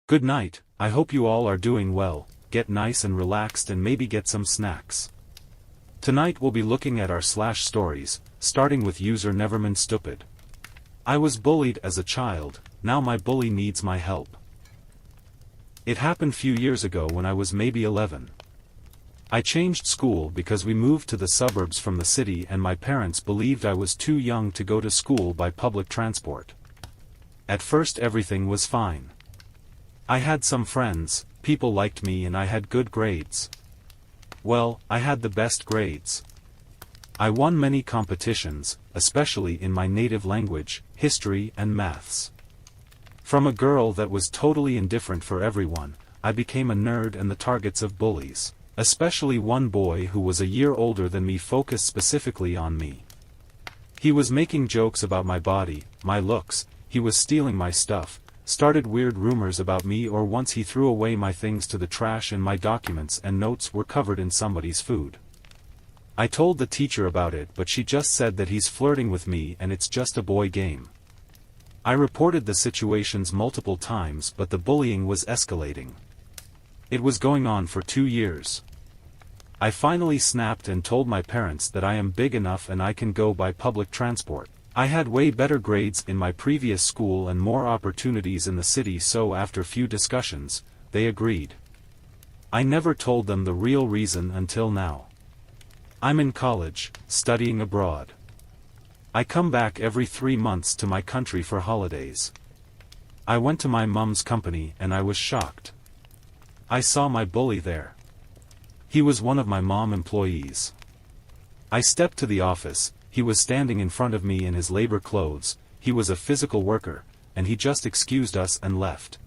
Good night, I hope you all are doing well, get nice and relaxed and maybe get some snacks. Tonight we'll be looking at our stories, starting with user Neverman I was bullied as a child, now my bully needs my help. It happened few years ago when I was maybe 11. I changed school because we moved to the suburbs from the city and my parents believed I was too young to go to school by public transport. At first everything was fine. I had some friends, people liked me and I had good grades. Well, I had the best grades. I won many competitions, especially in my native language, history and maths. From a girl that was totally indifferent for everyone, I became a nerd and the targets of bullies, especially one boy who was a year older than me focused specifically on me. He was making jokes about my body, my looks, he was stealing my stuff, started weird rumors about me, or once he threw away my things to the trash and my documents and notes were covered in somebody's food. I told the teacher about it but she just said that he's flirting with me and it's just a boy game. I reported the situations multiple times but the bullying was escalating. It was going on for 2 years. I finally snapped and told my parents that I am big enough and I can go by public transport. I had way better grades in my previous school and more opportunities in the city, so after few discussions, they agreed. I never told them the real reason until now. I'm in college, studying abroad. I come back every 3 months to my country for holidays. I went to my mom's company and I was shocked. I saw my bully there. He was one of my mom employees. I stepped to the office. He was standing in front of me in his labor clothes, he was a physical worker, and he just excused us and left.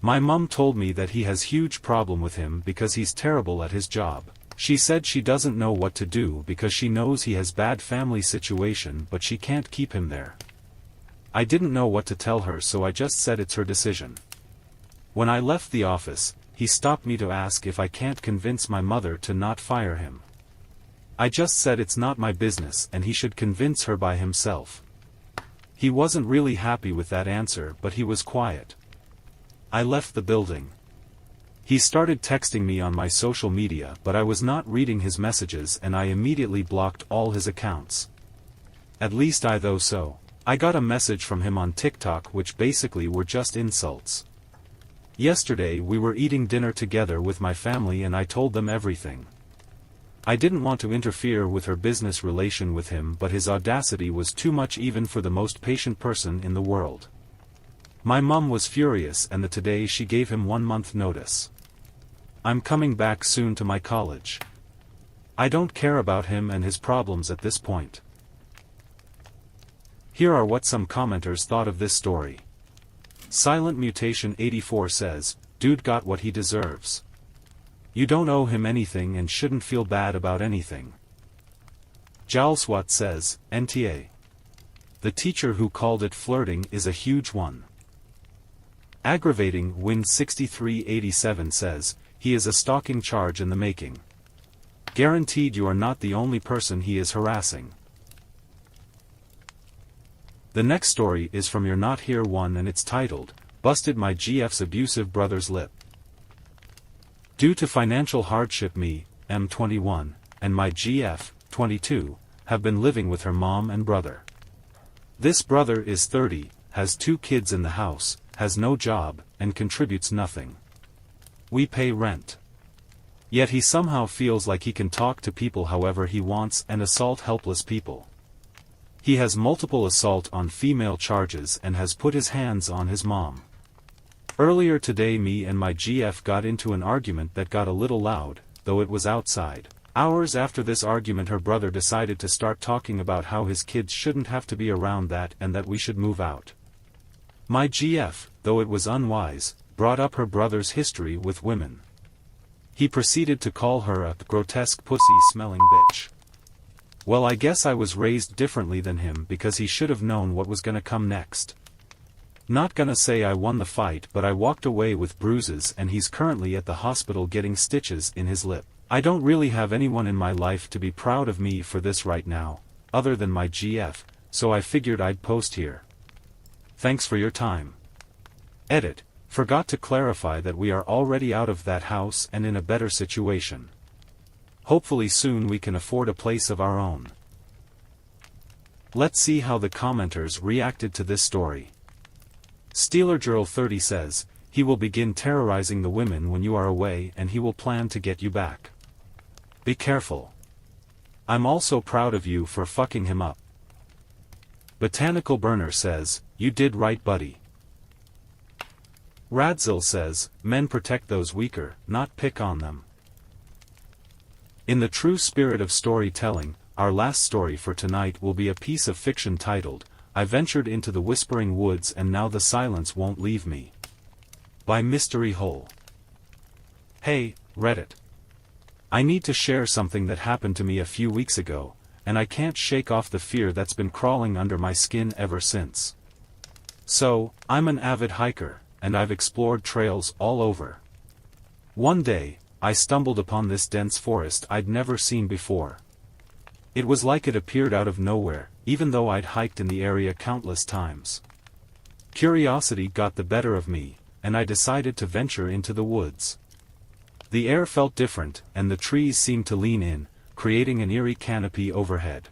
My mom told me that he has huge problem with him because he's terrible at his job. She said she doesn't know what to do because she knows he has bad family situation but she can't keep him there. I didn't know what to tell her so I just said it's her decision. When I left the office, he stopped me to ask if I can't convince my mother to not fire him. I just said it's not my business and he should convince her by himself. He wasn't really happy with that answer but he was quiet. I left the building. He started texting me on my social media but I was not reading his messages and I immediately blocked all his accounts. At least I thought so. I got a message from him on TikTok which basically were just insults. Yesterday we were eating dinner together with my family and I told them everything. I didn't want to interfere with her business relation with him but his audacity was too much even for the most patient person in the world. My mom was furious and today she gave him 1 month notice. I'm coming back soon to my college. I don't care about him and his problems at this point. Here are what some commenters thought of this story. Silent Mutation 84 says, dude got what he deserves. You don't owe him anything and shouldn't feel bad about anything. Jalswat says, NTA. The teacher who called it flirting is a huge one. Aggravating Win 6387 says, he is a stalking charge in the making. Guaranteed you are not the only person he is harassing. The next story is from You're Not Here One and it's titled, Busted My GF's Abusive Brother's Lip. Due to financial hardship me, M21, and my GF, 22, have been living with her mom and brother. This brother is 30, has 2 kids in the house, has no job, and contributes nothing. We pay rent. Yet he somehow feels like he can talk to people however he wants and assault helpless people. He has multiple assault on female charges and has put his hands on his mom. Earlier today me and my GF got into an argument that got a little loud, though it was outside. Hours after this argument her brother decided to start talking about how his kids shouldn't have to be around that and that we should move out. My GF, though it was unwise, brought up her brother's history with women. He proceeded to call her a grotesque pussy-smelling bitch. Well, I guess I was raised differently than him because he should have known what was gonna come next. Not gonna say I won the fight but I walked away with bruises and he's currently at the hospital getting stitches in his lip. I don't really have anyone in my life to be proud of me for this right now, other than my GF, so I figured I'd post here. Thanks for your time. Edit. Forgot to clarify that we are already out of that house and in a better situation. Hopefully soon we can afford a place of our own. Let's see how the commenters reacted to this story. SteelerGirl30 says, he will begin terrorizing the women when you are away and he will plan to get you back. Be careful. I'm also proud of you for fucking him up. Botanical Burner says, you did right buddy. Radzil says, men protect those weaker, not pick on them. In the true spirit of storytelling, our last story for tonight will be a piece of fiction titled, I Ventured into the Whispering Woods and Now the Silence Won't Leave Me. By Mystery Hole. Hey, Reddit. I need to share something that happened to me a few weeks ago, and I can't shake off the fear that's been crawling under my skin ever since. So, I'm an avid hiker, and I've explored trails all over. One day, I stumbled upon this dense forest I'd never seen before. It was like it appeared out of nowhere, even though I'd hiked in the area countless times. Curiosity got the better of me, and I decided to venture into the woods. The air felt different, and the trees seemed to lean in, creating an eerie canopy overhead.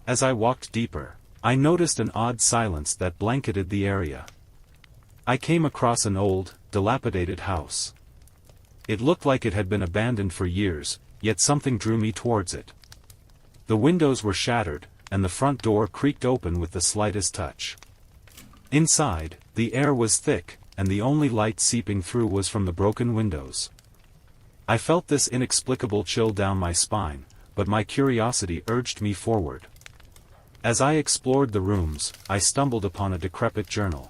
As I walked deeper, I noticed an odd silence that blanketed the area. I came across an old, dilapidated house. It looked like it had been abandoned for years, yet something drew me towards it. The windows were shattered, and the front door creaked open with the slightest touch. Inside, the air was thick, and the only light seeping through was from the broken windows. I felt this inexplicable chill down my spine, but my curiosity urged me forward. As I explored the rooms, I stumbled upon a decrepit journal.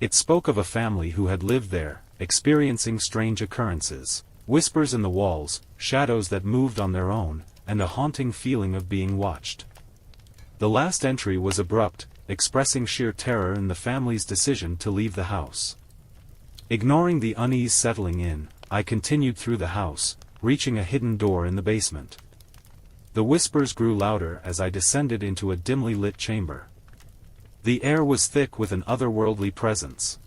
It spoke of a family who had lived there, experiencing strange occurrences, whispers in the walls, shadows that moved on their own, and a haunting feeling of being watched. The last entry was abrupt, expressing sheer terror in the family's decision to leave the house. Ignoring the unease settling in, I continued through the house, reaching a hidden door in the basement. The whispers grew louder as I descended into a dimly lit chamber. The air was thick with an otherworldly presence.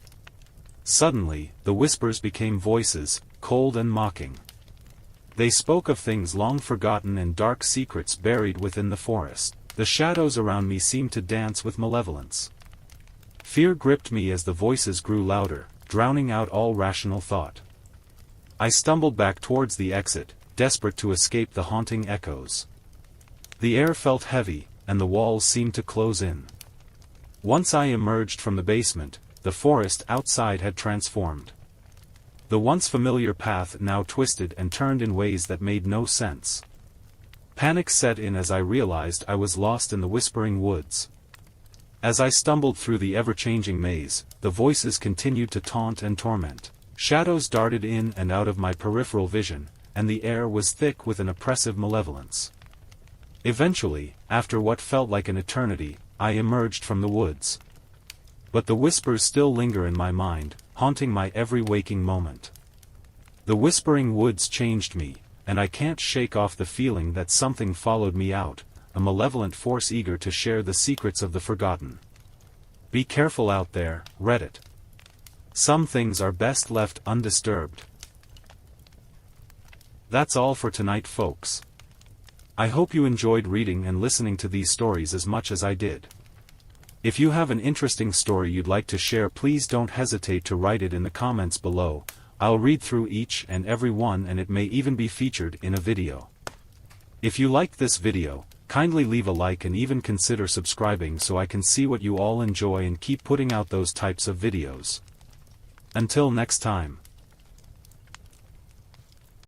Suddenly, the whispers became voices, cold and mocking. They spoke of things long forgotten and dark secrets buried within the forest. The shadows around me seemed to dance with malevolence. Fear gripped me as the voices grew louder, drowning out all rational thought. I stumbled back towards the exit, desperate to escape the haunting echoes. The air felt heavy, and the walls seemed to close in. Once I emerged from the basement, the forest outside had transformed. The once familiar path now twisted and turned in ways that made no sense. Panic set in as I realized I was lost in the whispering woods. As I stumbled through the ever-changing maze, the voices continued to taunt and torment. Shadows darted in and out of my peripheral vision, and the air was thick with an oppressive malevolence. Eventually, after what felt like an eternity, I emerged from the woods. But the whispers still linger in my mind, haunting my every waking moment. The whispering woods changed me, and I can't shake off the feeling that something followed me out, a malevolent force eager to share the secrets of the forgotten. Be careful out there, Reddit. Some things are best left undisturbed. That's all for tonight, folks. I hope you enjoyed reading and listening to these stories as much as I did. If you have an interesting story you'd like to share, please don't hesitate to write it in the comments below. I'll read through each and every one, and it may even be featured in a video. If you liked this video, kindly leave a like and even consider subscribing so I can see what you all enjoy and keep putting out those types of videos. Until next time.